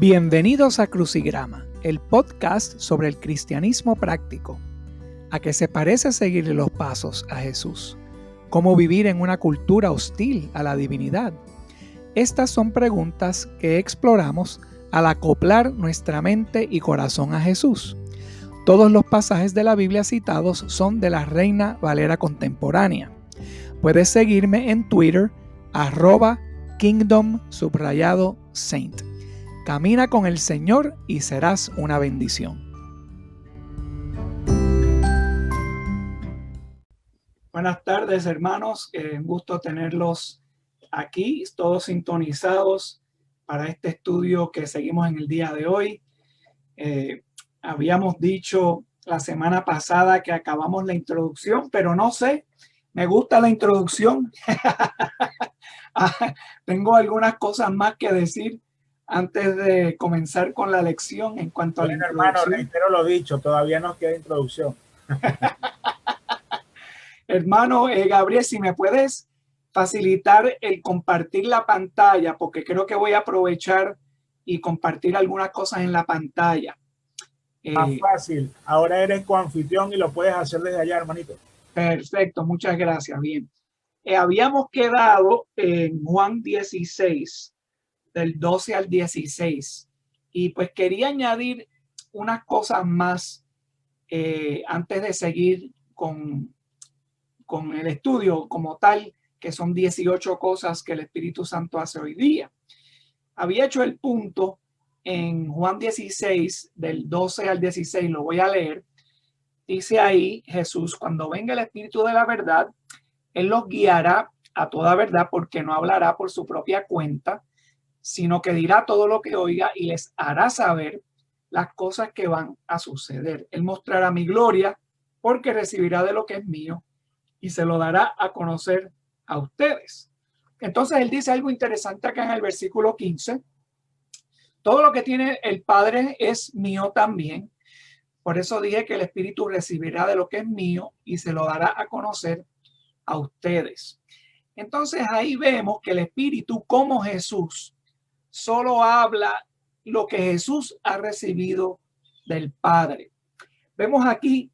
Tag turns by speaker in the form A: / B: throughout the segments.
A: Bienvenidos a Crucigrama, el podcast sobre el cristianismo práctico. ¿A qué se parece seguir los pasos a Jesús? ¿Cómo vivir en una cultura hostil a la divinidad? Estas son preguntas que exploramos al acoplar nuestra mente y corazón a Jesús. Todos los pasajes de la Biblia citados son de la Reina Valera contemporánea. Puedes seguirme en Twitter, @kingdom_saint. Camina con el Señor y serás una bendición. Buenas tardes, hermanos. Un gusto tenerlos aquí, todos sintonizados para este estudio que seguimos en el día de hoy. Habíamos dicho la semana pasada que acabamos la introducción, pero no sé, me gusta la introducción. Tengo algunas cosas más que decir antes de comenzar con la lección en cuanto a la introducción.
B: Hermano, reitero lo dicho, todavía nos queda introducción.
A: Hermano Gabriel, si me puedes facilitar el compartir la pantalla, porque creo que voy a aprovechar y compartir algunas cosas en la pantalla.
B: Más fácil, ahora eres coanfitrión y lo puedes hacer desde allá, hermanito.
A: Perfecto, muchas gracias. Bien, habíamos quedado en Juan 16, del 12 al 16, y pues quería añadir unas cosas más antes de seguir con el estudio como tal, que son 18 cosas que el Espíritu Santo hace hoy día. Había hecho el punto en Juan 16, del 12 al 16, lo voy a leer. Dice ahí Jesús: cuando venga el Espíritu de la verdad, Él los guiará a toda verdad, porque no hablará por su propia cuenta, sino que dirá todo lo que oiga y les hará saber las cosas que van a suceder. Él mostrará mi gloria, porque recibirá de lo que es mío y se lo dará a conocer a ustedes. Entonces él dice algo interesante acá en el versículo 15. Todo lo que tiene el Padre es mío también. Por eso dije que el Espíritu recibirá de lo que es mío y se lo dará a conocer a ustedes. Entonces ahí vemos que el Espíritu, como Jesús, solo habla lo que Jesús ha recibido del Padre. Vemos aquí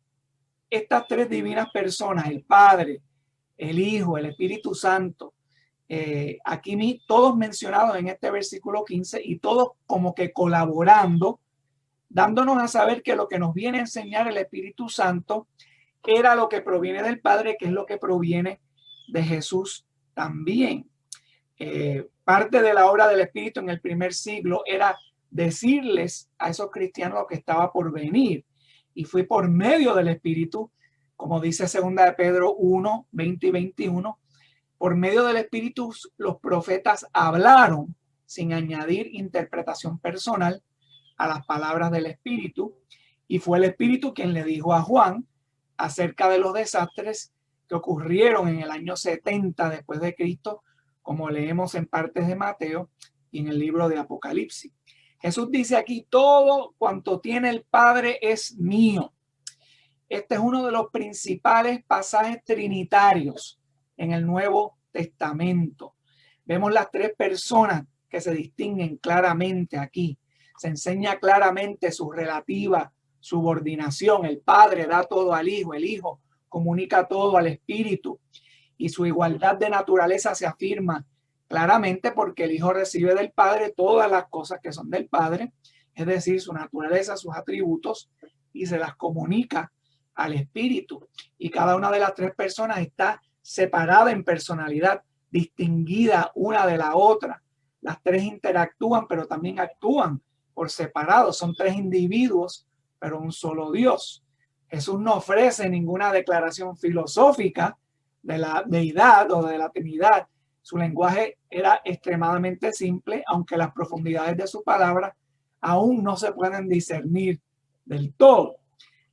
A: estas tres divinas personas, el Padre, el Hijo, el Espíritu Santo, aquí todos mencionados en este versículo 15 y todos como que colaborando, dándonos a saber que lo que nos viene a enseñar el Espíritu Santo era lo que proviene del Padre, que es lo que proviene de Jesús también. Parte de la obra del Espíritu en el primer siglo era decirles a esos cristianos lo que estaba por venir, y fue por medio del Espíritu, como dice 2 de Pedro 1, 20 y 21, por medio del Espíritu los profetas hablaron sin añadir interpretación personal a las palabras del Espíritu, y fue el Espíritu quien le dijo a Juan acerca de los desastres que ocurrieron en el año 70 después de Cristo, como leemos en partes de Mateo y en el libro de Apocalipsis. Jesús dice aquí: todo cuanto tiene el Padre es mío. Este es uno de los principales pasajes trinitarios en el Nuevo Testamento. Vemos las tres personas que se distinguen claramente aquí. Se enseña claramente su relativa subordinación. El Padre da todo al Hijo, el Hijo comunica todo al Espíritu, y su igualdad de naturaleza se afirma claramente porque el Hijo recibe del Padre todas las cosas que son del Padre, es decir, su naturaleza, sus atributos, y se las comunica al Espíritu. Y cada una de las tres personas está separada en personalidad, distinguida una de la otra. Las tres interactúan, pero también actúan por separado. Son tres individuos, pero un solo Dios. Jesús no ofrece ninguna declaración filosófica de la deidad o de la Trinidad. Su lenguaje era extremadamente simple, aunque las profundidades de su palabra aún no se pueden discernir del todo.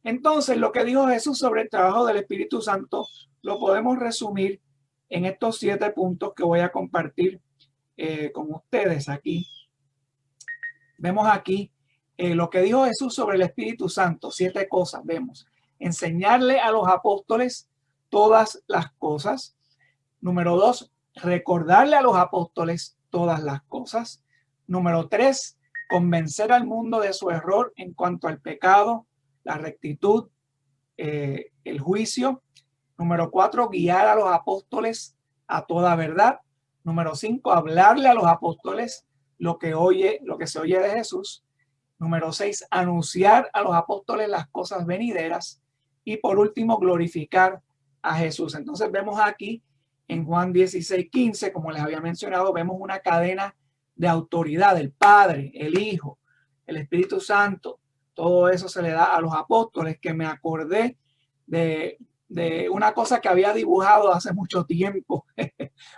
A: Entonces, lo que dijo Jesús sobre el trabajo del Espíritu Santo lo podemos resumir en estos 7 puntos que voy a compartir con ustedes aquí. Vemos aquí lo que dijo Jesús sobre el Espíritu Santo. 7 cosas vemos. Enseñarle a los apóstoles todas las cosas. Número 2, recordarle a los apóstoles todas las cosas. Número 3, convencer al mundo de su error en cuanto al pecado, la rectitud, el juicio. Número 4, guiar a los apóstoles a toda verdad. Número 5, hablarle a los apóstoles lo que se oye de Jesús. Número 6, anunciar a los apóstoles las cosas venideras. Y por último, glorificar a Jesús. Entonces vemos aquí en Juan 16:15, como les había mencionado, vemos una cadena de autoridad, el Padre, el Hijo, el Espíritu Santo. Todo eso se le da a los apóstoles, que me acordé de una cosa que había dibujado hace mucho tiempo.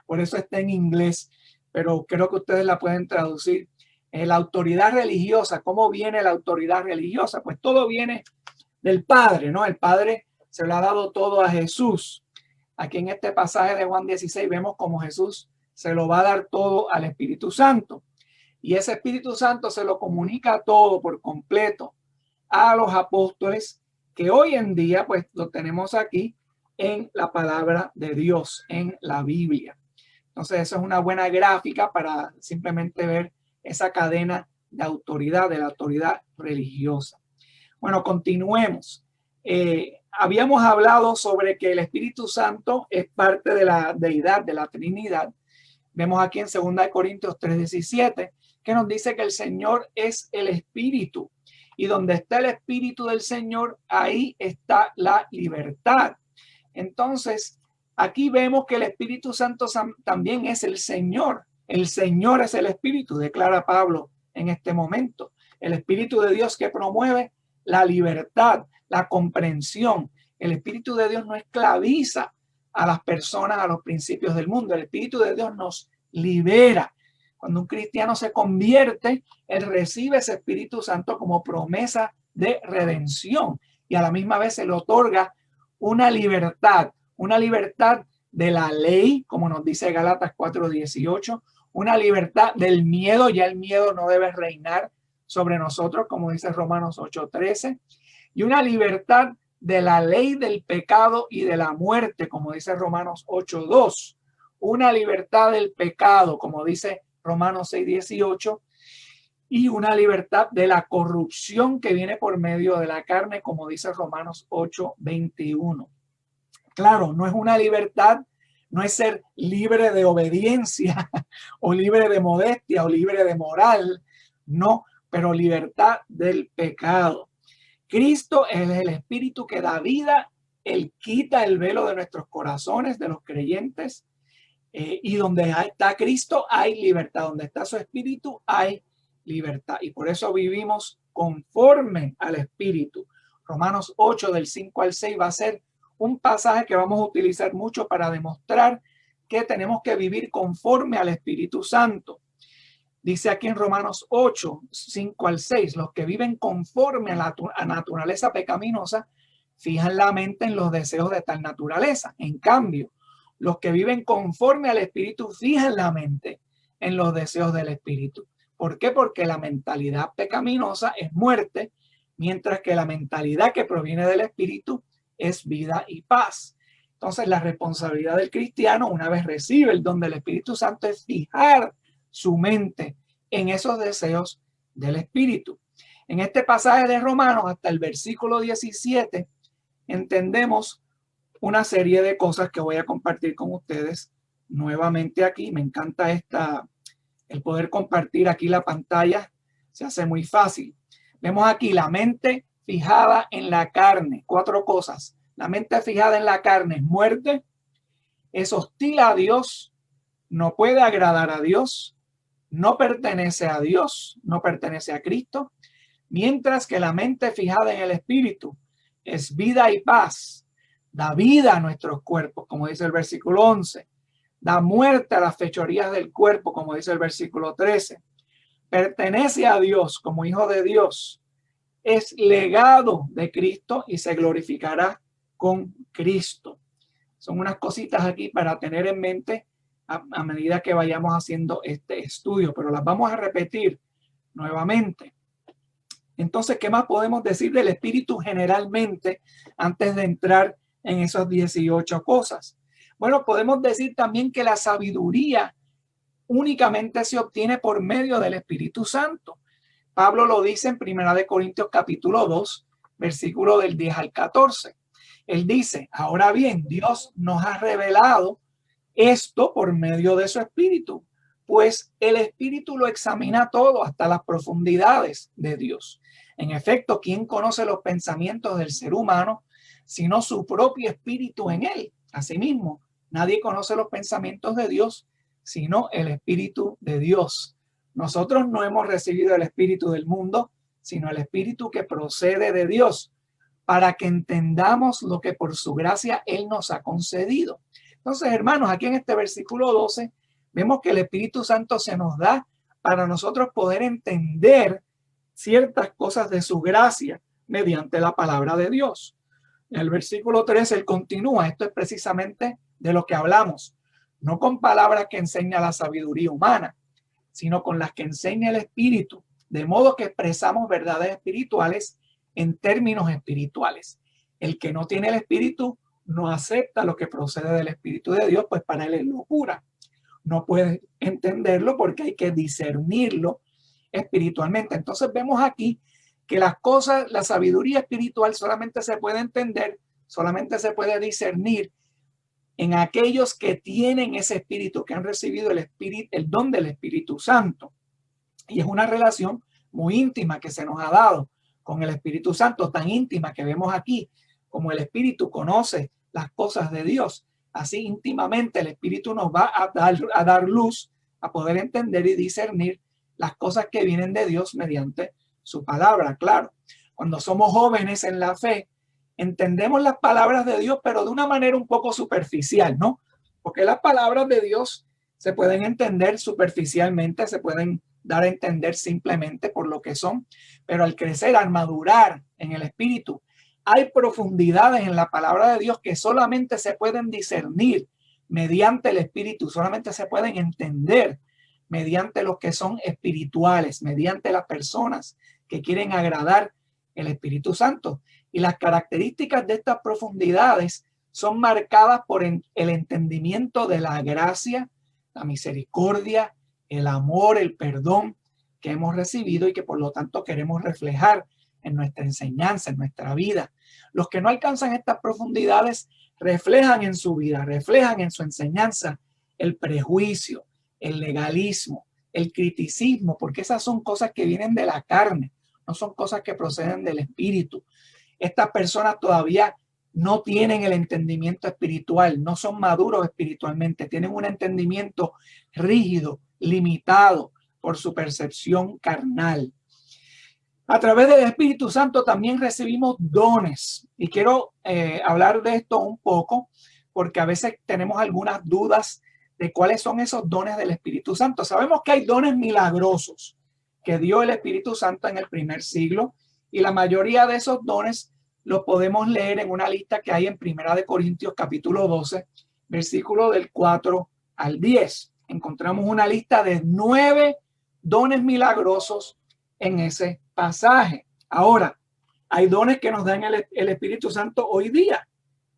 A: Por eso está en inglés, pero creo que ustedes la pueden traducir. La autoridad religiosa, ¿cómo viene la autoridad religiosa? Pues todo viene del Padre, ¿no? El Padre se lo ha dado todo a Jesús. Aquí en este pasaje de Juan 16 vemos cómo Jesús se lo va a dar todo al Espíritu Santo. Y ese Espíritu Santo se lo comunica todo por completo a los apóstoles, que hoy en día pues lo tenemos aquí en la palabra de Dios, en la Biblia. Entonces eso es una buena gráfica para simplemente ver esa cadena de autoridad, de la autoridad religiosa. Bueno, continuemos. Habíamos hablado sobre que el Espíritu Santo es parte de la deidad, de la Trinidad. Vemos aquí en 2 Corintios 3:17 que nos dice que el Señor es el Espíritu. Y donde está el Espíritu del Señor, ahí está la libertad. Entonces, aquí vemos que el Espíritu Santo también es el Señor. El Señor es el Espíritu, declara Pablo en este momento. El Espíritu de Dios que promueve la libertad, la comprensión. El Espíritu de Dios no esclaviza a las personas a los principios del mundo. El Espíritu de Dios nos libera. Cuando un cristiano se convierte, él recibe ese Espíritu Santo como promesa de redención y a la misma vez se le otorga una libertad de la ley, como nos dice Gálatas 4:18, una libertad del miedo. Ya el miedo no debe reinar sobre nosotros, como dice Romanos 8:13, y una libertad de la ley del pecado y de la muerte, como dice Romanos 8:2, una libertad del pecado, como dice Romanos 6:18, y una libertad de la corrupción que viene por medio de la carne, como dice Romanos 8:21. Claro, no es una libertad, no es ser libre de obediencia o libre de modestia o libre de moral, no, pero libertad del pecado. Cristo es el Espíritu que da vida, Él quita el velo de nuestros corazones, de los creyentes, y donde está Cristo hay libertad, donde está su Espíritu hay libertad, y por eso vivimos conforme al Espíritu. Romanos 8 del 5 al 6 va a ser un pasaje que vamos a utilizar mucho para demostrar que tenemos que vivir conforme al Espíritu Santo. Dice aquí en Romanos 8, 5 al 6, los que viven conforme a la naturaleza pecaminosa fijan la mente en los deseos de tal naturaleza. En cambio, los que viven conforme al Espíritu fijan la mente en los deseos del Espíritu. ¿Por qué? Porque la mentalidad pecaminosa es muerte, mientras que la mentalidad que proviene del Espíritu es vida y paz. Entonces, la responsabilidad del cristiano, una vez recibe el don del Espíritu Santo, es fijar su mente en esos deseos del Espíritu. En este pasaje de Romanos, hasta el versículo 17, entendemos una serie de cosas que voy a compartir con ustedes nuevamente aquí. Me encanta el poder compartir aquí la pantalla, se hace muy fácil. Vemos aquí la mente fijada en la carne. 4 cosas. La mente fijada en la carne es muerte, es hostil a Dios, no puede agradar a Dios, no pertenece a Dios, no pertenece a Cristo, mientras que la mente fijada en el Espíritu es vida y paz, da vida a nuestros cuerpos, como dice el versículo 11, da muerte a las fechorías del cuerpo, como dice el versículo 13, pertenece a Dios como hijo de Dios, es legado de Cristo y se glorificará con Cristo. Son unas cositas aquí para tener en mente a medida que vayamos haciendo este estudio, pero las vamos a repetir nuevamente. Entonces, ¿qué más podemos decir del Espíritu generalmente antes de entrar en esas 18 cosas? Bueno, podemos decir también que la sabiduría únicamente se obtiene por medio del Espíritu Santo. Pablo lo dice en 1 Corintios capítulo 2, versículo del 10 al 14. Él dice, ahora bien, Dios nos ha revelado esto por medio de su Espíritu, pues el Espíritu lo examina todo hasta las profundidades de Dios. En efecto, ¿quién conoce los pensamientos del ser humano sino su propio espíritu en él? Asimismo, nadie conoce los pensamientos de Dios sino el Espíritu de Dios. Nosotros no hemos recibido el espíritu del mundo, sino el Espíritu que procede de Dios, para que entendamos lo que por su gracia Él nos ha concedido. Entonces, hermanos, aquí en este versículo 12, vemos que el Espíritu Santo se nos da para nosotros poder entender ciertas cosas de su gracia mediante la palabra de Dios. En el versículo 13, él continúa, esto es precisamente de lo que hablamos, no con palabras que enseña la sabiduría humana, sino con las que enseña el Espíritu, de modo que expresamos verdades espirituales en términos espirituales. El que no tiene el Espíritu no acepta lo que procede del Espíritu de Dios, pues para él es locura. No puede entenderlo porque hay que discernirlo espiritualmente. Entonces vemos aquí que las cosas, la sabiduría espiritual solamente se puede entender, solamente se puede discernir en aquellos que tienen ese espíritu, que han recibido el espíritu, el don del Espíritu Santo. Y es una relación muy íntima que se nos ha dado con el Espíritu Santo, tan íntima que vemos aquí, como el Espíritu conoce las cosas de Dios. Así íntimamente el Espíritu nos va a dar luz, a poder entender y discernir las cosas que vienen de Dios mediante su palabra. Claro, cuando somos jóvenes en la fe, entendemos las palabras de Dios, pero de una manera un poco superficial, ¿no? Porque las palabras de Dios se pueden entender superficialmente, se pueden dar a entender simplemente por lo que son, pero al crecer, al madurar en el Espíritu, hay profundidades en la palabra de Dios que solamente se pueden discernir mediante el Espíritu, solamente se pueden entender mediante los que son espirituales, mediante las personas que quieren agradar el Espíritu Santo. Y las características de estas profundidades son marcadas por el entendimiento de la gracia, la misericordia, el amor, el perdón que hemos recibido y que por lo tanto queremos reflejar en nuestra enseñanza, en nuestra vida. Los que no alcanzan estas profundidades reflejan en su vida, reflejan en su enseñanza el prejuicio, el legalismo, el criticismo, porque esas son cosas que vienen de la carne, no son cosas que proceden del espíritu. Estas personas todavía no tienen el entendimiento espiritual, no son maduros espiritualmente, tienen un entendimiento rígido, limitado por su percepción carnal. A través del Espíritu Santo también recibimos dones, y quiero hablar de esto un poco, porque a veces tenemos algunas dudas de cuáles son esos dones del Espíritu Santo. Sabemos que hay dones milagrosos que dio el Espíritu Santo en el primer siglo, y la mayoría de esos dones los podemos leer en una lista que hay en 1 Corintios capítulo 12, versículo del 4 al 10. Encontramos una lista de 9 dones milagrosos en ese pasaje. Ahora, ¿hay dones que nos dan el Espíritu Santo hoy día?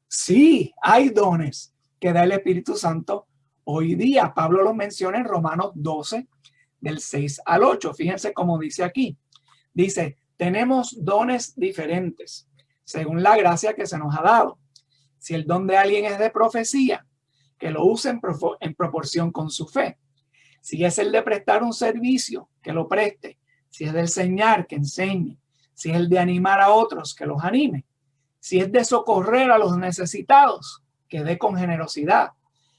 A: Sí, hay dones que da el Espíritu Santo hoy día. Pablo los menciona en Romanos 12, del 6 al 8. Fíjense cómo dice aquí. Dice, tenemos dones diferentes según la gracia que se nos ha dado. Si el don de alguien es de profecía, que lo use en proporción con su fe. Si es el de prestar un servicio, que lo preste. Si es de enseñar, que enseñe. Si es el de animar a otros, que los anime. Si es de socorrer a los necesitados, que dé con generosidad.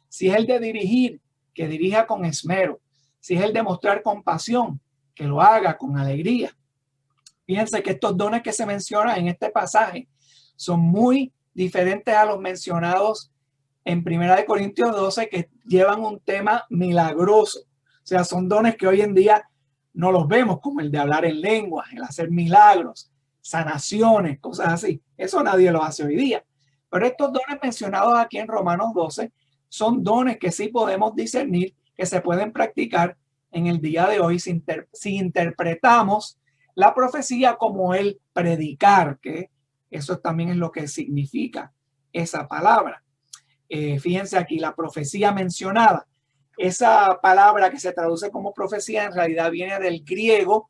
A: Si es el de dirigir, que dirija con esmero. Si es el de mostrar compasión, que lo haga con alegría. Fíjense que estos dones que se mencionan en este pasaje son muy diferentes a los mencionados en 1 Corintios 12, que llevan un tema milagroso. O sea, son dones que hoy en día no los vemos, como el de hablar en lenguas, el hacer milagros, sanaciones, cosas así. Eso nadie lo hace hoy día. Pero estos dones mencionados aquí en Romanos 12 son dones que sí podemos discernir, que se pueden practicar en el día de hoy si interpretamos la profecía como el predicar, que eso también es lo que significa esa palabra. Fíjense aquí, la profecía mencionada. Esa palabra que se traduce como profecía en realidad viene del griego,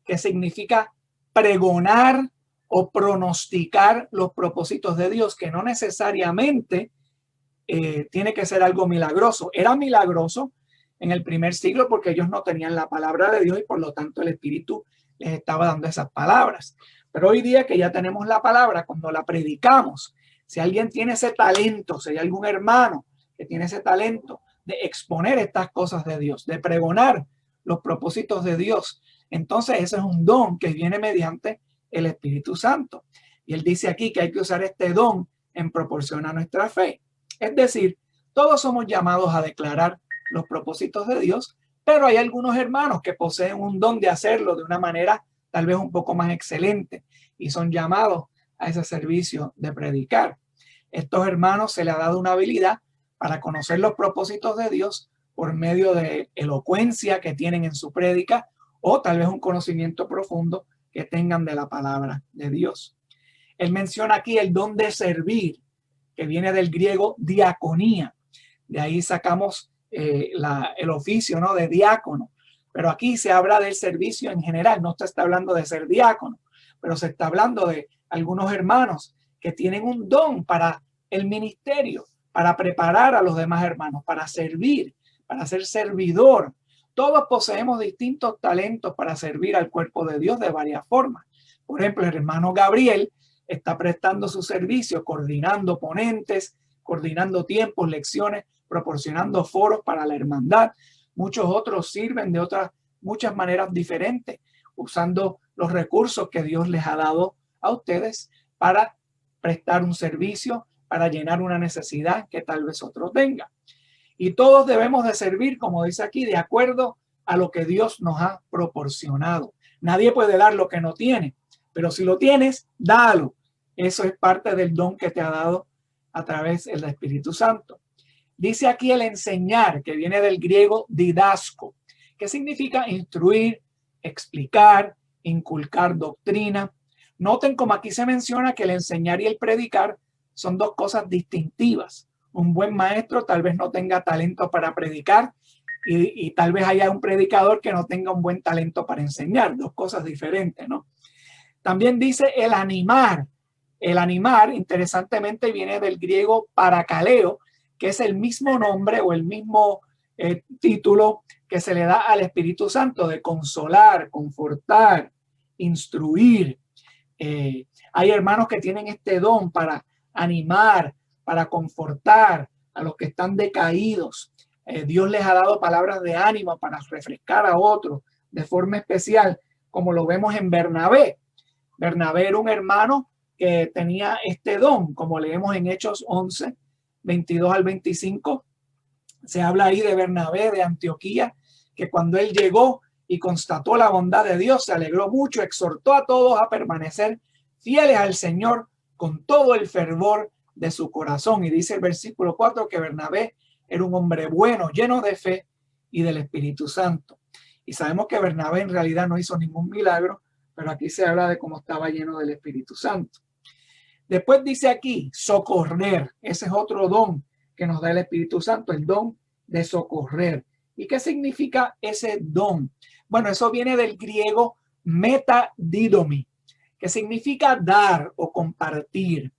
A: que significa pregonar o pronosticar los propósitos de Dios, que no necesariamente tiene que ser algo milagroso. Era milagroso en el primer siglo porque ellos no tenían la palabra de Dios y por lo tanto el Espíritu les estaba dando esas palabras. Pero hoy día que ya tenemos la palabra, cuando la predicamos, si alguien tiene ese talento, si hay algún hermano que tiene ese talento de exponer estas cosas de Dios, de pregonar los propósitos de Dios, entonces ese es un don que viene mediante el Espíritu Santo. Y él dice aquí que hay que usar este don en proporción a nuestra fe. Es decir, todos somos llamados a declarar los propósitos de Dios, pero hay algunos hermanos que poseen un don de hacerlo de una manera tal vez un poco más excelente y son llamados a ese servicio de predicar. Estos hermanos se les ha dado una habilidad para conocer los propósitos de Dios por medio de elocuencia que tienen en su prédica o tal vez un conocimiento profundo que tengan de la palabra de Dios. Él menciona aquí el don de servir, que viene del griego diaconía. De ahí sacamos el oficio, ¿no?, de diácono. Pero aquí se habla del servicio en general, no se está hablando de ser diácono, pero se está hablando de algunos hermanos que tienen un don para el ministerio, para preparar a los demás hermanos, para servir, para ser servidor. Todos poseemos distintos talentos para servir al cuerpo de Dios de varias formas. Por ejemplo, el hermano Gabriel está prestando su servicio, coordinando ponentes, coordinando tiempos, lecciones, proporcionando foros para la hermandad. Muchos otros sirven de muchas maneras diferentes, usando los recursos que Dios les ha dado a ustedes para prestar un servicio, para llenar una necesidad que tal vez otro tenga. Y todos debemos de servir, como dice aquí, de acuerdo a lo que Dios nos ha proporcionado. Nadie puede dar lo que no tiene, pero si lo tienes, dalo. Eso es parte del don que te ha dado a través del Espíritu Santo. Dice aquí el enseñar, que viene del griego didasco, que significa instruir, explicar, inculcar doctrina. Noten como aquí se menciona que el enseñar y el predicar son dos cosas distintivas. Un buen maestro tal vez no tenga talento para predicar y tal vez haya un predicador que no tenga un buen talento para enseñar. Dos cosas diferentes, ¿no? También dice el animar. El animar, interesantemente, viene del griego parakaleo, que es el mismo nombre o el mismo título que se le da al Espíritu Santo, de consolar, confortar, instruir. Hay hermanos que tienen este don para animar, para confortar a los que están decaídos. Dios les ha dado palabras de ánimo para refrescar a otros de forma especial, como lo vemos en Bernabé. Bernabé era un hermano que tenía este don, como leemos en Hechos 11, 22 al 25. Se habla ahí de Bernabé de Antioquía, que cuando él llegó y constató la bondad de Dios, se alegró mucho, exhortó a todos a permanecer fieles al Señor con todo el fervor de su corazón. Y dice el versículo 4 que Bernabé era un hombre bueno, lleno de fe y del Espíritu Santo. Y sabemos que Bernabé en realidad no hizo ningún milagro, pero aquí se habla de cómo estaba lleno del Espíritu Santo. Después dice aquí, socorrer. Ese es otro don que nos da el Espíritu Santo, el don de socorrer. ¿Y qué significa ese don? Bueno, eso viene del griego metadidomi, que significa dar o compartir.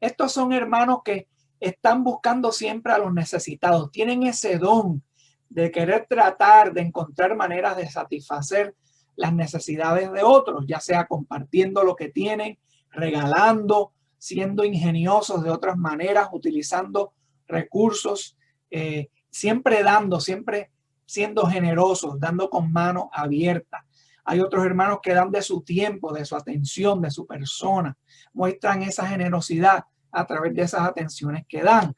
A: Estos son hermanos que están buscando siempre a los necesitados. Tienen ese don de querer tratar de encontrar maneras de satisfacer las necesidades de otros, ya sea compartiendo lo que tienen, regalando, siendo ingeniosos de otras maneras, utilizando recursos, siempre dando, siempre siendo generosos, dando con mano abierta. Hay otros hermanos que dan de su tiempo, de su atención, de su persona, muestran esa generosidad a través de esas atenciones que dan.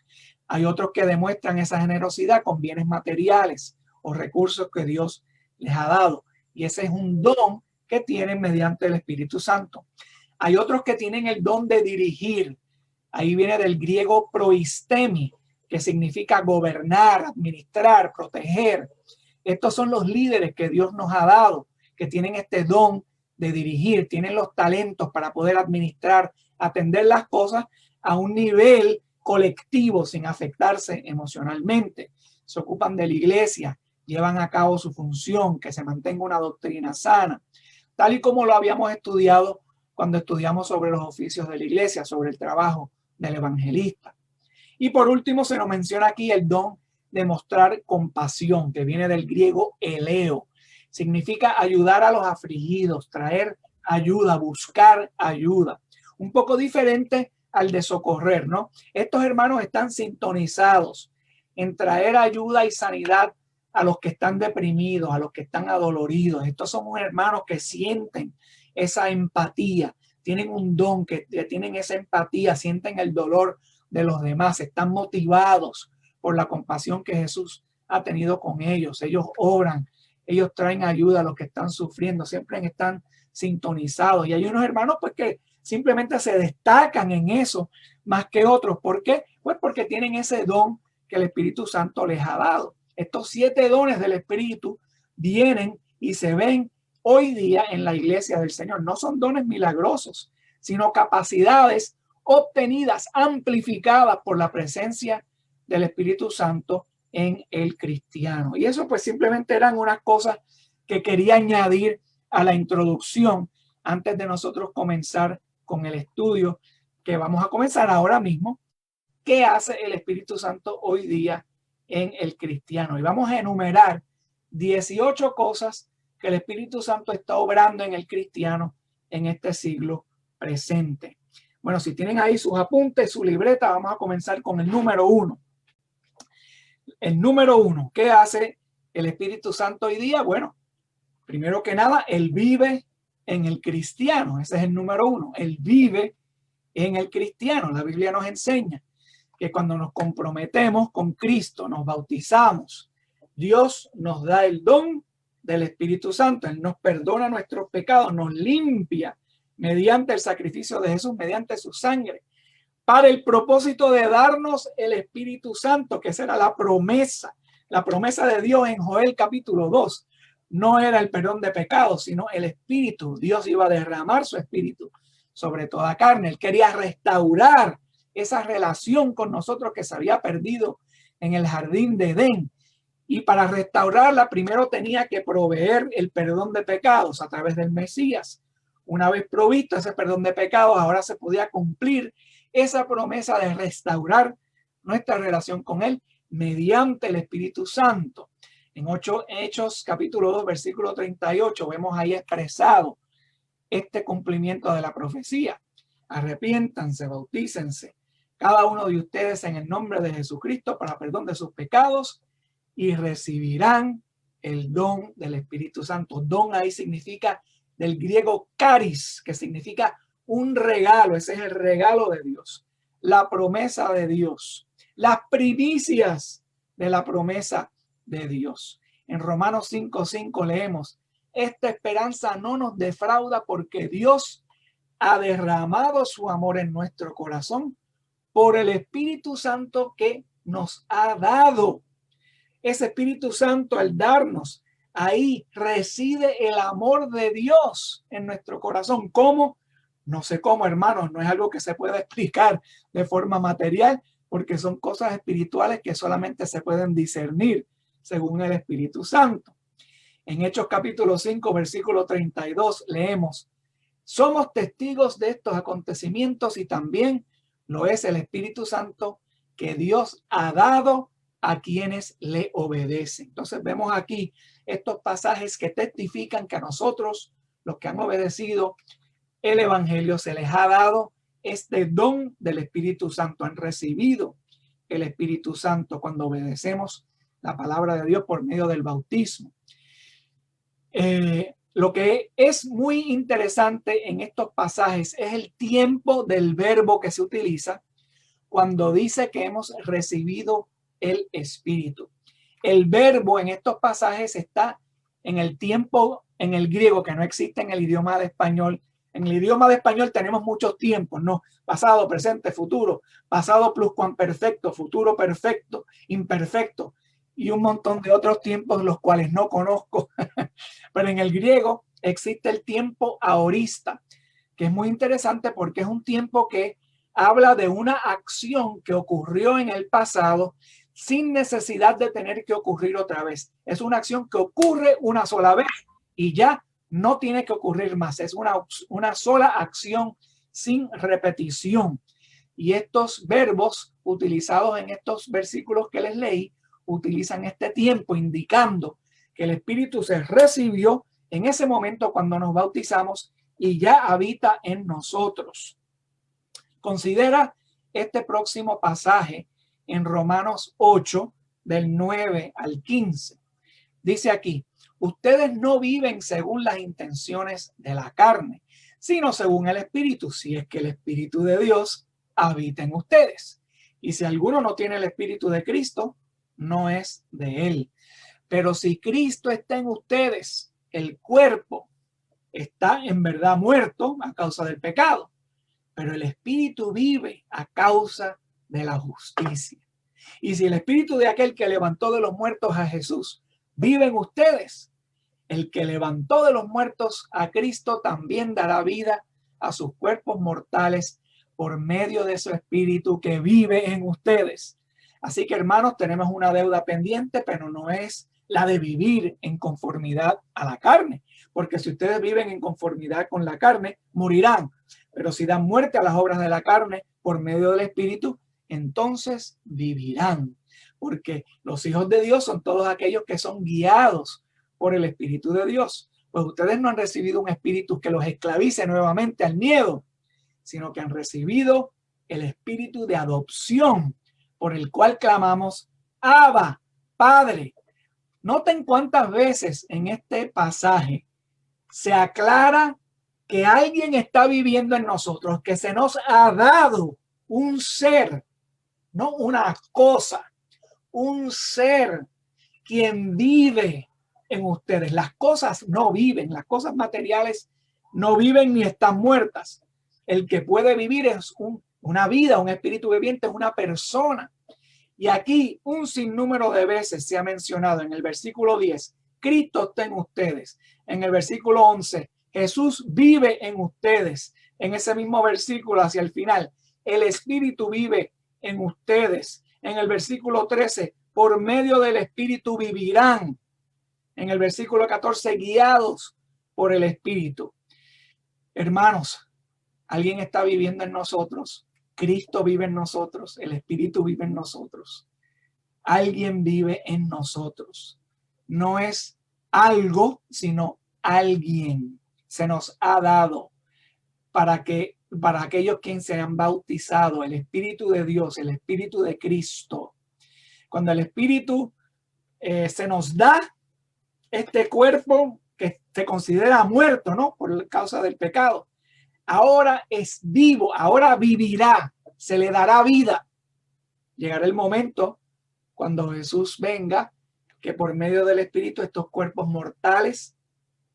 A: Hay otros que demuestran esa generosidad con bienes materiales o recursos que Dios les ha dado. Y ese es un don que tienen mediante el Espíritu Santo. Hay otros que tienen el don de dirigir. Ahí viene del griego proistemi, que significa gobernar, administrar, proteger. Estos son los líderes que Dios nos ha dado, que tienen este don de dirigir, tienen los talentos para poder administrar, atender las cosas a un nivel colectivo sin afectarse emocionalmente. Se ocupan de la iglesia, llevan a cabo su función, que se mantenga una doctrina sana. tal y como lo habíamos estudiado cuando estudiamos sobre los oficios de la iglesia, sobre el trabajo del evangelista. Y por último se nos menciona aquí el don de mostrar compasión, que viene del griego eleo. Significa ayudar a los afligidos, traer ayuda, buscar ayuda. Un poco diferente al de socorrer, ¿no? Estos hermanos están sintonizados en traer ayuda y sanidad a los que están deprimidos, a los que están adoloridos. Estos son hermanos que sienten esa empatía, tienen un don, que tienen esa empatía, sienten el dolor de los demás, están motivados por la compasión que Jesús ha tenido con ellos. Ellos obran, ellos traen ayuda a los que están sufriendo, siempre están sintonizados. Y hay unos hermanos pues que simplemente se destacan en eso más que otros. ¿Por qué? Pues porque tienen ese don que el Espíritu Santo les ha dado. Estos 7 dones del Espíritu vienen y se ven hoy día en la iglesia del Señor. No son dones milagrosos, sino capacidades obtenidas, amplificadas por la presencia del Espíritu Santo en el cristiano. Y eso pues simplemente eran unas cosas que quería añadir a la introducción antes de nosotros comenzar con el estudio que vamos a comenzar ahora mismo. ¿Qué hace el Espíritu Santo hoy día en el cristiano? Y vamos a enumerar 18 cosas que el Espíritu Santo está obrando en el cristiano en este siglo presente. Bueno, si tienen ahí sus apuntes, su libreta, vamos a comenzar con el número 1. El número 1, ¿qué hace el Espíritu Santo hoy día? Bueno, primero que nada, Él vive en el cristiano. Ese es el número 1. Él vive en el cristiano. La Biblia nos enseña que cuando nos comprometemos con Cristo, nos bautizamos, Dios nos da el don del Espíritu Santo. Él nos perdona nuestros pecados, nos limpia mediante el sacrificio de Jesús, mediante su sangre, para el propósito de darnos el Espíritu Santo, que esa era la promesa de Dios en Joel capítulo 2. No era el perdón de pecados, sino el Espíritu. Dios iba a derramar su Espíritu sobre toda carne. Él quería restaurar esa relación con nosotros que se había perdido en el jardín de Edén. Y para restaurarla, primero tenía que proveer el perdón de pecados a través del Mesías. Una vez provisto ese perdón de pecados, ahora se podía cumplir esa promesa de restaurar nuestra relación con Él mediante el Espíritu Santo. En Hechos capítulo 2, versículo 38, vemos ahí expresado este cumplimiento de la profecía. Arrepiéntanse, bautícense cada uno de ustedes en el nombre de Jesucristo para perdón de sus pecados y recibirán el don del Espíritu Santo. Don ahí significa del griego charis, que significa un regalo. Ese es el regalo de Dios, la promesa de Dios, las primicias de la promesa de Dios. En Romanos 5:5 leemos: esta esperanza no nos defrauda porque Dios ha derramado su amor en nuestro corazón por el Espíritu Santo que nos ha dado. Ese Espíritu Santo, al darnos, ahí reside el amor de Dios en nuestro corazón. ¿Cómo? No sé cómo, hermanos, no es algo que se pueda explicar de forma material, porque son cosas espirituales que solamente se pueden discernir según el Espíritu Santo. En Hechos capítulo 5, versículo 32, leemos: somos testigos de estos acontecimientos y también lo es el Espíritu Santo que Dios ha dado a quienes le obedecen. Entonces vemos aquí estos pasajes que testifican que a nosotros, los que han obedecido el Evangelio, se les ha dado este don del Espíritu Santo. Han recibido el Espíritu Santo cuando obedecemos la palabra de Dios por medio del bautismo. Lo que es muy interesante en estos pasajes es el tiempo del verbo que se utiliza cuando dice que hemos recibido el Espíritu. El verbo en estos pasajes está en el tiempo, en el griego, que no existe en el idioma de español. En el idioma de español tenemos muchos tiempos, ¿no? Pasado, presente, futuro, pasado pluscuamperfecto, futuro perfecto, imperfecto y un montón de otros tiempos los cuales no conozco. Pero en el griego existe el tiempo aorista, que es muy interesante porque es un tiempo que habla de una acción que ocurrió en el pasado sin necesidad de tener que ocurrir otra vez. Es una acción que ocurre una sola vez y ya No tiene que ocurrir más. Es una sola acción sin repetición. Y estos verbos utilizados en estos versículos que les leí utilizan este tiempo indicando que el Espíritu se recibió en ese momento cuando nos bautizamos y ya habita en nosotros. Considera este próximo pasaje en Romanos 8, del 9 al 15. Dice aquí: ustedes no viven según las intenciones de la carne, sino según el Espíritu, si es que el Espíritu de Dios habita en ustedes. Y si alguno no tiene el Espíritu de Cristo, no es de él. Pero si Cristo está en ustedes, el cuerpo está en verdad muerto a causa del pecado, pero el Espíritu vive a causa de la justicia. Y si el Espíritu de aquel que levantó de los muertos a Jesús vive en ustedes, el que levantó de los muertos a Cristo también dará vida a sus cuerpos mortales por medio de su Espíritu que vive en ustedes. Así que, hermanos, tenemos una deuda pendiente, pero no es la de vivir en conformidad a la carne, porque si ustedes viven en conformidad con la carne, morirán. Pero si dan muerte a las obras de la carne por medio del Espíritu, entonces vivirán. Porque los hijos de Dios son todos aquellos que son guiados por el Espíritu de Dios. Pues ustedes no han recibido un espíritu que los esclavice nuevamente al miedo, sino que han recibido el espíritu de adopción, por el cual clamamos: Abba, Padre. Noten cuántas veces en este pasaje se aclara que alguien está viviendo en nosotros, que se nos ha dado un ser, no una cosa, un ser quien vive en ustedes. Las cosas no viven, las cosas materiales no viven ni están muertas. El que puede vivir es una vida, un espíritu viviente, es una persona. Y aquí un sinnúmero de veces se ha mencionado en el versículo 10, Cristo está en ustedes. En el versículo 11, Jesús vive en ustedes. En ese mismo versículo hacia el final, el Espíritu vive en ustedes. En el versículo 13, por medio del Espíritu vivirán. En el versículo 14, guiados por el Espíritu. Hermanos, alguien está viviendo en nosotros. Cristo vive en nosotros. El Espíritu vive en nosotros. Alguien vive en nosotros. No es algo, sino alguien. Se nos ha dado para aquellos quienes se han bautizado, el Espíritu de Dios, el Espíritu de Cristo. Cuando el Espíritu se nos da, este cuerpo que se considera muerto, ¿no?, por causa del pecado, ahora es vivo, ahora vivirá, se le dará vida. Llegará el momento cuando Jesús venga, que por medio del Espíritu estos cuerpos mortales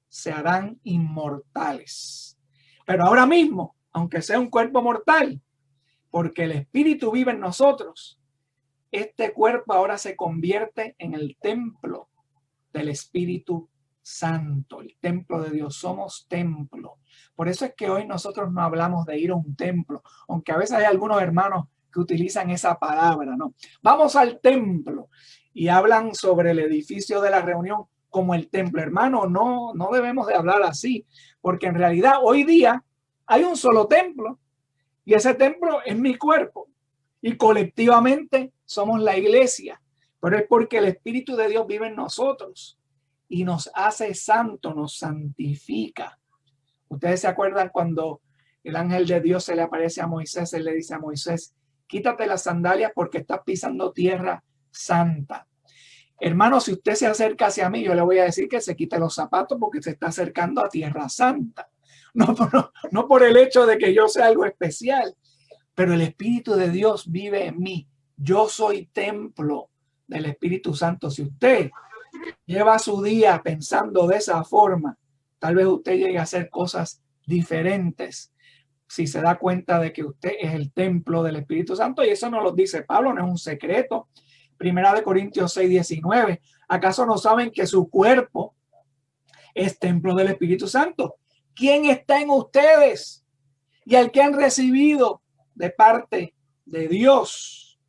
A: se harán inmortales. Pero ahora mismo, aunque sea un cuerpo mortal, porque el Espíritu vive en nosotros, este cuerpo ahora se convierte en el templo del Espíritu Santo, el templo de Dios. Somos templo. Por eso es que hoy nosotros no hablamos de ir a un templo, aunque a veces hay algunos hermanos que utilizan esa palabra, ¿no? Vamos al templo y hablan sobre el edificio de la reunión como el templo. Hermano, no debemos de hablar así, porque en realidad hoy día hay un solo templo y ese templo es mi cuerpo y colectivamente somos la iglesia, pero es porque el Espíritu de Dios vive en nosotros y nos hace santo, nos santifica. Ustedes se acuerdan cuando el ángel de Dios se le aparece a Moisés, él le dice a Moisés: quítate las sandalias porque estás pisando tierra santa. Hermano, si usted se acerca hacia mí, yo le voy a decir que se quite los zapatos porque se está acercando a tierra santa. No por el hecho de que yo sea algo especial, pero el Espíritu de Dios vive en mí. Yo soy templo del Espíritu Santo. Si usted lleva su día pensando de esa forma, tal vez usted llegue a hacer cosas diferentes si se da cuenta de que usted es el templo del Espíritu Santo. Y eso nos lo dice Pablo, no es un secreto. Primera de Corintios 6:19. ¿Acaso no saben que su cuerpo es templo del Espíritu Santo? ¿Quién está en ustedes? Y al que han recibido de parte de Dios.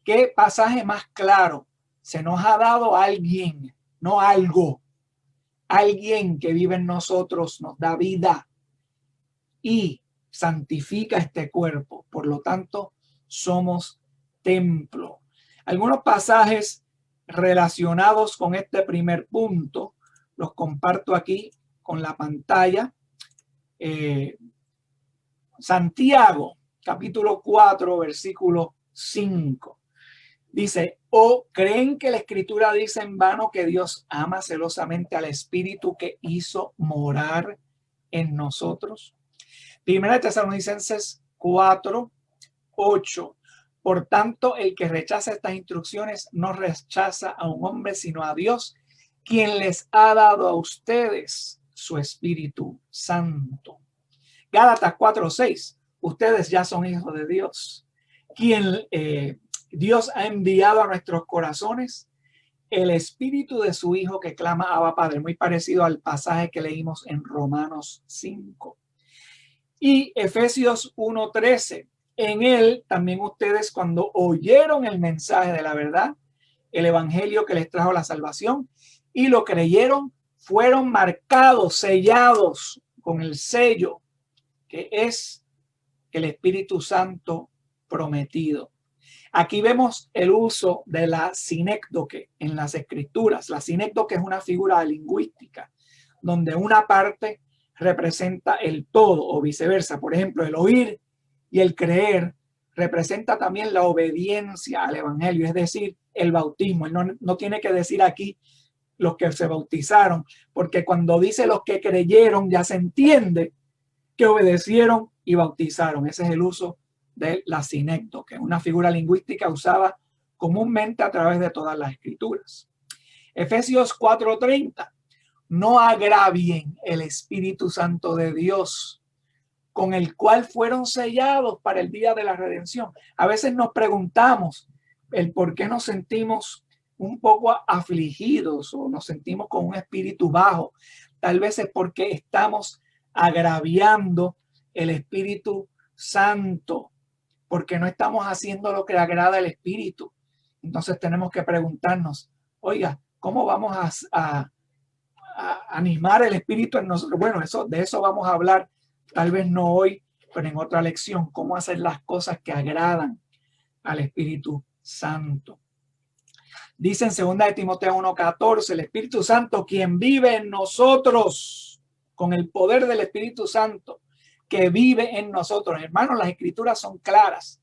A: ¿Qué pasaje más claro? Se nos ha dado a alguien, no algo. Alguien que vive en nosotros nos da vida y santifica este cuerpo. Por lo tanto, somos templo. Algunos pasajes relacionados con este primer punto los comparto aquí con la pantalla. Santiago, capítulo 4, versículo 5. Dice, ¿o creen que la Escritura dice en vano que Dios ama celosamente al Espíritu que hizo morar en nosotros? Primera de Tesalonicenses 4, 8. Por tanto, el que rechaza estas instrucciones no rechaza a un hombre, sino a Dios, quien les ha dado a ustedes su Espíritu Santo. Gálatas 4, 6. Ustedes ya son hijos de Dios, quien Dios ha enviado a nuestros corazones el Espíritu de su Hijo que clama Abba Padre, muy parecido al pasaje que leímos en Romanos 5. Y Efesios 1:13, en él también ustedes, cuando oyeron el mensaje de la verdad, el evangelio que les trajo la salvación, y lo creyeron, fueron marcados, sellados con el sello que es el Espíritu Santo prometido. Aquí vemos el uso de la sinécdoque en las escrituras. La sinécdoque es una figura lingüística donde una parte representa el todo o viceversa. Por ejemplo, el oír y el creer representa también la obediencia al evangelio, es decir, el bautismo. Él no tiene que decir aquí los que se bautizaron, porque cuando dice los que creyeron ya se entiende que obedecieron y bautizaron. Ese es el uso de la sinécdoque, una figura lingüística usada comúnmente a través de todas las escrituras. Efesios 4:30. No agravien el Espíritu Santo de Dios, con el cual fueron sellados para el día de la redención. A veces nos preguntamos el por qué nos sentimos un poco afligidos o nos sentimos con un espíritu bajo. Tal vez es porque estamos agraviando el Espíritu Santo, porque no estamos haciendo lo que agrada al Espíritu. Entonces tenemos que preguntarnos, oiga, ¿cómo vamos a animar el Espíritu en nosotros? Bueno, de eso vamos a hablar, tal vez no hoy, pero en otra lección, cómo hacer las cosas que agradan al Espíritu Santo. Dice en 2 de Timoteo 1:14, el Espíritu Santo, quien vive en nosotros, con el poder del Espíritu Santo, que vive en nosotros. Hermanos, las escrituras son claras.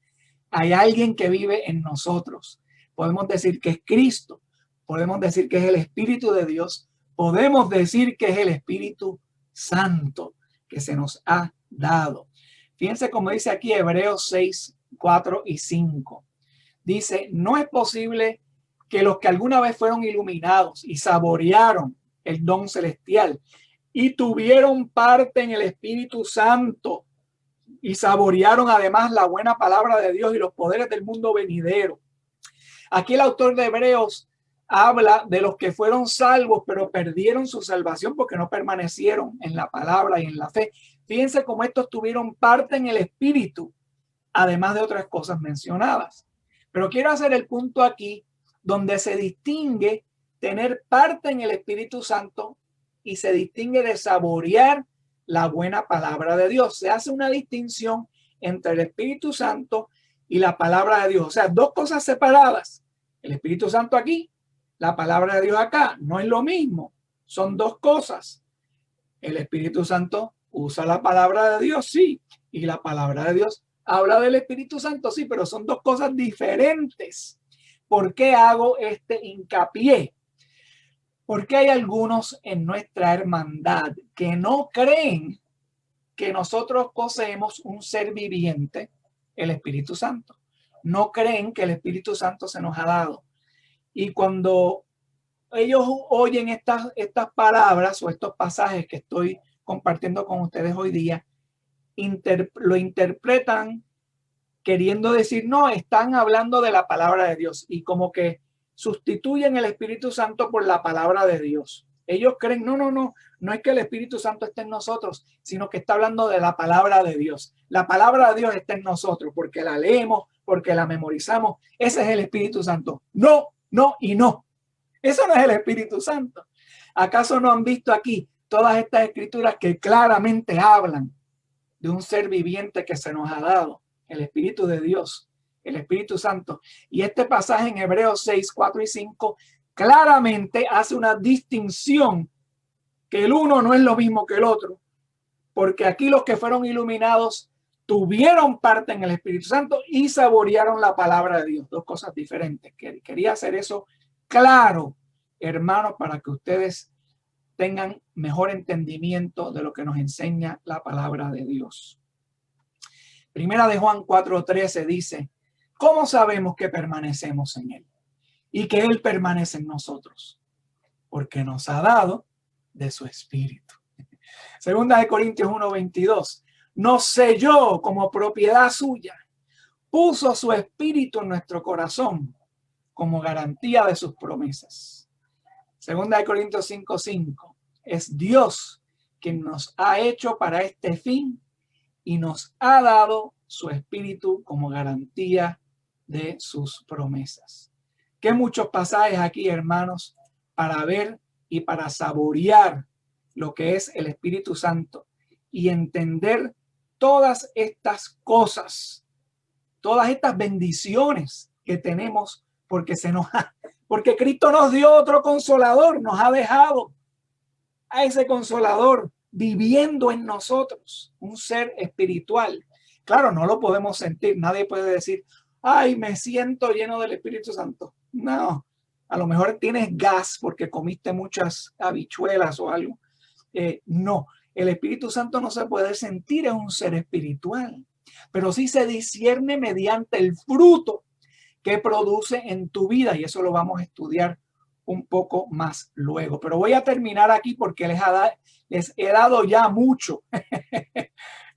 A: Hay alguien que vive en nosotros. Podemos decir que es Cristo. Podemos decir que es el Espíritu de Dios. Podemos decir que es el Espíritu Santo que se nos ha dado. Fíjense cómo dice aquí Hebreos 6, 4 y 5. Dice, no es posible que los que alguna vez fueron iluminados y saborearon el don celestial y tuvieron parte en el Espíritu Santo y saborearon además la buena palabra de Dios y los poderes del mundo venidero. Aquí el autor de Hebreos habla de los que fueron salvos, pero perdieron su salvación porque no permanecieron en la palabra y en la fe. Fíjense cómo estos tuvieron parte en el Espíritu, además de otras cosas mencionadas. Pero quiero hacer el punto aquí donde se distingue tener parte en el Espíritu Santo y se distingue de saborear la buena palabra de Dios. Se hace una distinción entre el Espíritu Santo y la palabra de Dios. O sea, dos cosas separadas. El Espíritu Santo aquí, la palabra de Dios acá. No es lo mismo. Son dos cosas. El Espíritu Santo usa la palabra de Dios, sí. Y la palabra de Dios habla del Espíritu Santo, sí, pero son dos cosas diferentes. ¿Por qué hago este hincapié? Porque hay algunos en nuestra hermandad que no creen que nosotros poseemos un ser viviente, el Espíritu Santo. No creen que el Espíritu Santo se nos ha dado. Y cuando ellos oyen estas palabras o estos pasajes que estoy compartiendo con ustedes hoy día, lo interpretan queriendo decir, no, están hablando de la palabra de Dios y como que sustituyen el Espíritu Santo por la palabra de Dios. Ellos creen, no es que el Espíritu Santo esté en nosotros, sino que está hablando de la palabra de Dios. La palabra de Dios está en nosotros porque la leemos, porque la memorizamos. Ese es el Espíritu Santo. No y no. Eso no es el Espíritu Santo. ¿Acaso no han visto aquí todas estas escrituras que claramente hablan de un ser viviente que se nos ha dado, el Espíritu de Dios, el Espíritu Santo? Y este pasaje en Hebreos 6, 4 y 5 claramente hace una distinción, que el uno no es lo mismo que el otro, porque aquí los que fueron iluminados tuvieron parte en el Espíritu Santo y saborearon la palabra de Dios. Dos cosas diferentes. Quería hacer eso claro, hermanos, para que ustedes tengan mejor entendimiento de lo que nos enseña la palabra de Dios. Primera de Juan 4:13 dice: ¿cómo sabemos que permanecemos en Él y que Él permanece en nosotros? Porque nos ha dado de su Espíritu. Segunda de Corintios 1:22, nos selló como propiedad suya, puso su Espíritu en nuestro corazón como garantía de sus promesas. Segunda de Corintios 5:5, es Dios quien nos ha hecho para este fin y nos ha dado su Espíritu como garantía de sus promesas. Qué muchos pasajes aquí, hermanos, para ver y para saborear lo que es el Espíritu Santo y entender todas estas cosas, todas estas bendiciones que tenemos, porque Cristo nos dio otro consolador, nos ha dejado a ese consolador viviendo en nosotros, un ser espiritual. Claro, no lo podemos sentir, nadie puede decir, ay, me siento lleno del Espíritu Santo. No, a lo mejor tienes gas porque comiste muchas habichuelas o algo. No, el Espíritu Santo no se puede sentir, es un ser espiritual, pero sí se discierne mediante el fruto que produce en tu vida, y eso lo vamos a estudiar un poco más luego. Pero voy a terminar aquí porque les he dado ya mucho.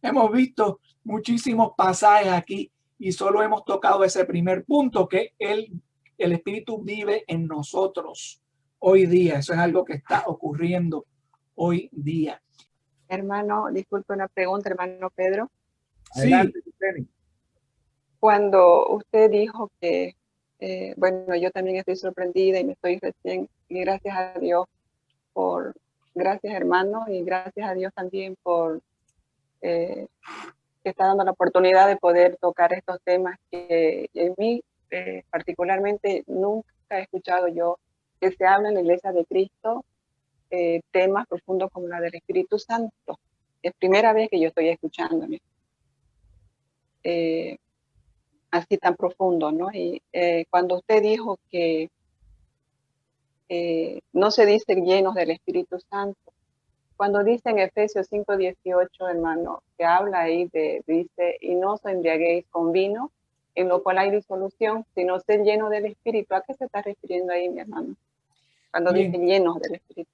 A: Hemos visto muchísimos pasajes aquí y solo hemos tocado ese primer punto, que el Espíritu vive en nosotros hoy día. Eso es algo que está ocurriendo hoy día.
C: Hermano, disculpe una pregunta, hermano Pedro.
B: Adelante,
A: sí.
C: Cuando usted dijo que, bueno, yo también estoy sorprendida y me estoy recién, y gracias a Dios gracias hermano, y gracias a Dios también por que está dando la oportunidad de poder tocar estos temas que en mí particularmente nunca he escuchado yo que se habla en la Iglesia de Cristo, temas profundos como la del Espíritu Santo. Es primera vez que yo estoy escuchándome. Así tan profundo, ¿no? Y cuando usted dijo que no se dice llenos del Espíritu Santo, cuando dice en Efesios 5:18, hermano, que habla ahí dice, y no os embriaguéis con vino, en lo cual hay disolución, sino ser lleno del Espíritu. ¿A qué se está refiriendo ahí, mi hermano? Cuando dice llenos del Espíritu.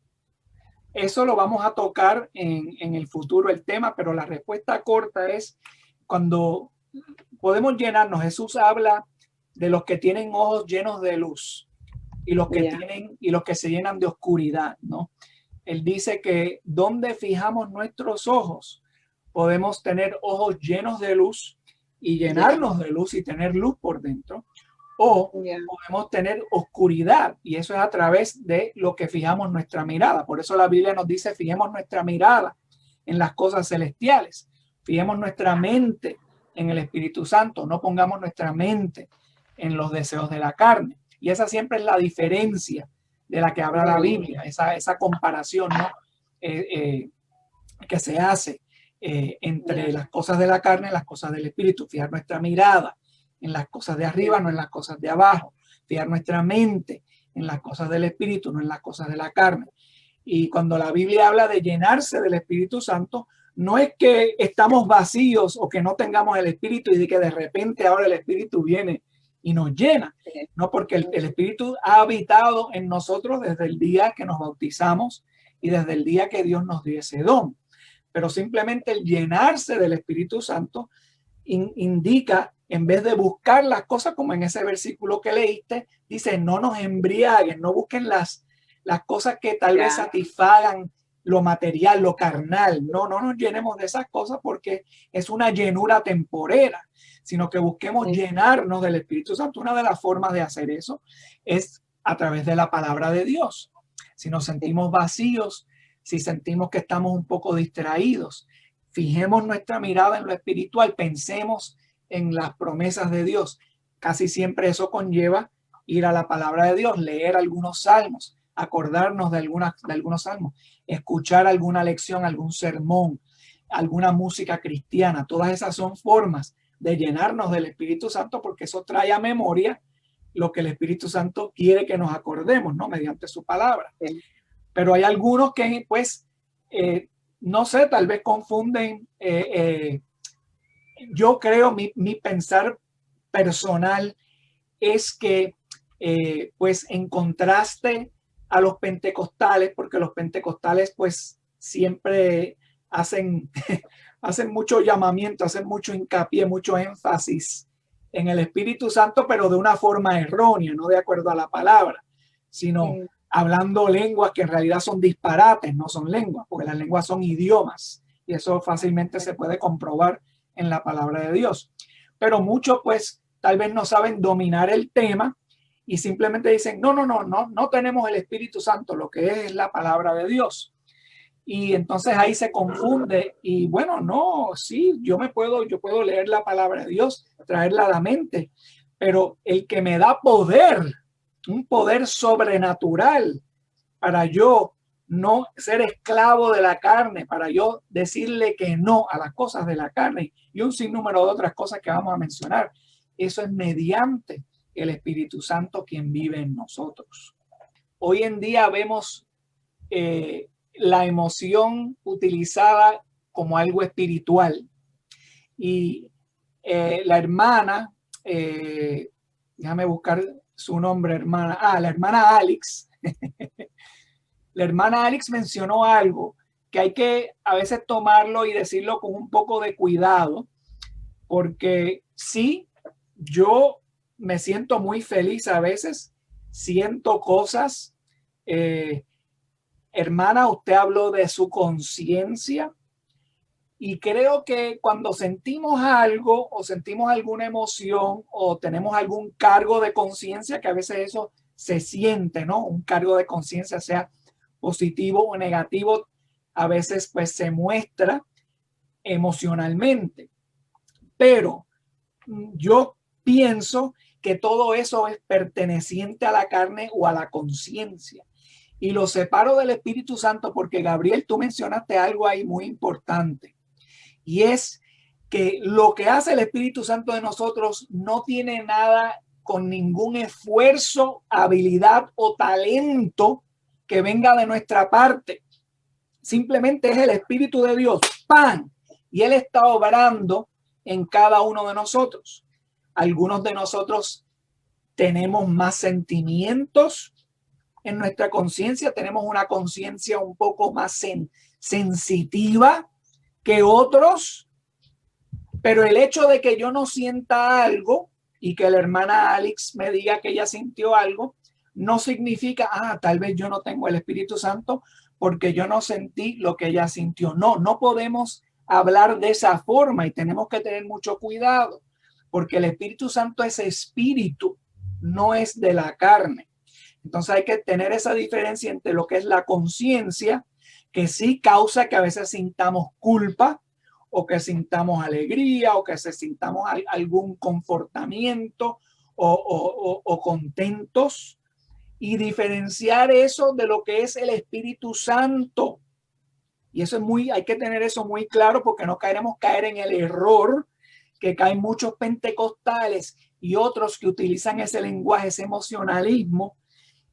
A: Eso lo vamos a tocar en el futuro, el tema, pero la respuesta corta es cuando podemos llenarnos. Jesús habla de los que tienen ojos llenos de luz y los que los que se llenan de oscuridad, ¿no? Él dice que donde fijamos nuestros ojos, podemos tener ojos llenos de luz y llenarnos de luz y tener luz por dentro, o podemos tener oscuridad, y eso es a través de lo que fijamos nuestra mirada. Por eso la Biblia nos dice, fijemos nuestra mirada en las cosas celestiales, fijemos nuestra mente en el Espíritu Santo, no pongamos nuestra mente en los deseos de la carne. Y esa siempre es la diferencia de la que habla la Biblia, esa comparación, ¿no? Que se hace entre las cosas de la carne y las cosas del Espíritu. Fijar nuestra mirada en las cosas de arriba, no en las cosas de abajo. Fijar nuestra mente en las cosas del Espíritu, no en las cosas de la carne. Y cuando la Biblia habla de llenarse del Espíritu Santo, no es que estamos vacíos o que no tengamos el Espíritu y de que de repente ahora el Espíritu viene y nos llena. No, porque el Espíritu ha habitado en nosotros desde el día que nos bautizamos y desde el día que Dios nos dio ese don. Pero simplemente el llenarse del Espíritu Santo indica, en vez de buscar las cosas, como en ese versículo que leíste, dice, no nos embriaguen, no busquen las cosas que tal vez satisfagan lo material, lo carnal. No nos llenemos de esas cosas porque es una llenura temporera, sino que busquemos llenarnos del Espíritu Santo. Una de las formas de hacer eso es a través de la palabra de Dios. si nos sentimos vacíos, si sentimos que estamos un poco distraídos. Fijemos nuestra mirada en lo espiritual, pensemos en las promesas de Dios. Casi siempre eso conlleva ir a la palabra de Dios, leer algunos salmos, acordarnos de algunos salmos, escuchar alguna lección, algún sermón, alguna música cristiana. Todas esas son formas de llenarnos del Espíritu Santo, porque eso trae a memoria lo que el Espíritu Santo quiere que nos acordemos, ¿no? Mediante su palabra. Sí. Pero hay algunos que, pues, no sé, tal vez confunden. Yo creo, mi pensar personal es que, pues, en contraste a los pentecostales, porque los pentecostales, pues, siempre hacen mucho llamamiento, hacen mucho hincapié, mucho énfasis en el Espíritu Santo, pero de una forma errónea, no de acuerdo a la palabra, sino hablando lenguas que en realidad son disparates, no son lenguas, porque las lenguas son idiomas, y eso fácilmente se puede comprobar en la palabra de Dios. Pero muchos, pues, tal vez no saben dominar el tema y simplemente dicen, no tenemos el Espíritu Santo, lo que es la palabra de Dios. Y entonces ahí se confunde y bueno, no, sí, yo puedo leer la palabra de Dios, traerla a la mente, pero el que me da poder, un poder sobrenatural para yo no ser esclavo de la carne, para yo decirle que no a las cosas de la carne y un sinnúmero de otras cosas que vamos a mencionar, eso es mediante el Espíritu Santo quien vive en nosotros. Hoy en día vemos la emoción utilizada como algo espiritual. Y la hermana, déjame buscar su nombre, la hermana Alex. La hermana Alex mencionó algo que hay que a veces tomarlo y decirlo con un poco de cuidado, porque sí, yo me siento muy feliz a veces, siento cosas. Hermana, usted habló de su conciencia y creo que cuando sentimos algo o sentimos alguna emoción o tenemos algún cargo de conciencia, que a veces eso se siente, ¿no? Un cargo de conciencia, sea positivo o negativo, a veces pues se muestra emocionalmente. Pero yo pienso que todo eso es perteneciente a la carne o a la conciencia. Y lo separo del Espíritu Santo porque, Gabriel, tú mencionaste algo ahí muy importante. Y es que lo que hace el Espíritu Santo de nosotros no tiene nada con ningún esfuerzo, habilidad o talento que venga de nuestra parte. Simplemente es el Espíritu de Dios. ¡Pam! Y Él está obrando en cada uno de nosotros. Algunos de nosotros tenemos más sentimientos en nuestra conciencia, tenemos una conciencia un poco más sensitiva que otros, pero el hecho de que yo no sienta algo y que la hermana Alex me diga que ella sintió algo, no significa, tal vez yo no tengo el Espíritu Santo porque yo no sentí lo que ella sintió. No podemos hablar de esa forma y tenemos que tener mucho cuidado porque el Espíritu Santo es espíritu, no es de la carne. Entonces hay que tener esa diferencia entre lo que es la conciencia, que sí causa que a veces sintamos culpa o que sintamos alegría o que sintamos algún confortamiento o contentos, y diferenciar eso de lo que es el Espíritu Santo. Y eso hay que tener eso muy claro porque no queremos caer en el error que caen muchos pentecostales y otros que utilizan ese lenguaje, ese emocionalismo,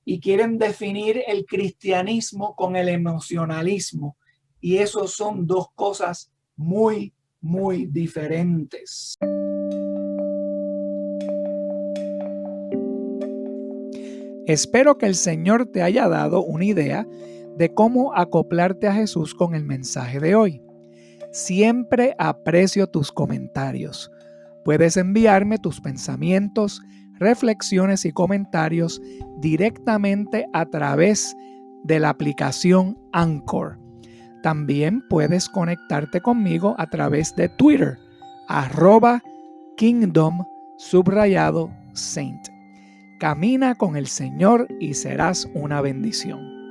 A: y quieren definir el cristianismo con el emocionalismo. Y eso son dos cosas muy, muy diferentes. Espero que el Señor te haya dado una idea de cómo acoplarte a Jesús con el mensaje de hoy. Siempre aprecio tus comentarios. Puedes enviarme tus pensamientos, reflexiones y comentarios directamente a través de la aplicación Anchor. También puedes conectarte conmigo a través de Twitter, @Kingdom_Saint. Camina con el Señor y serás una bendición.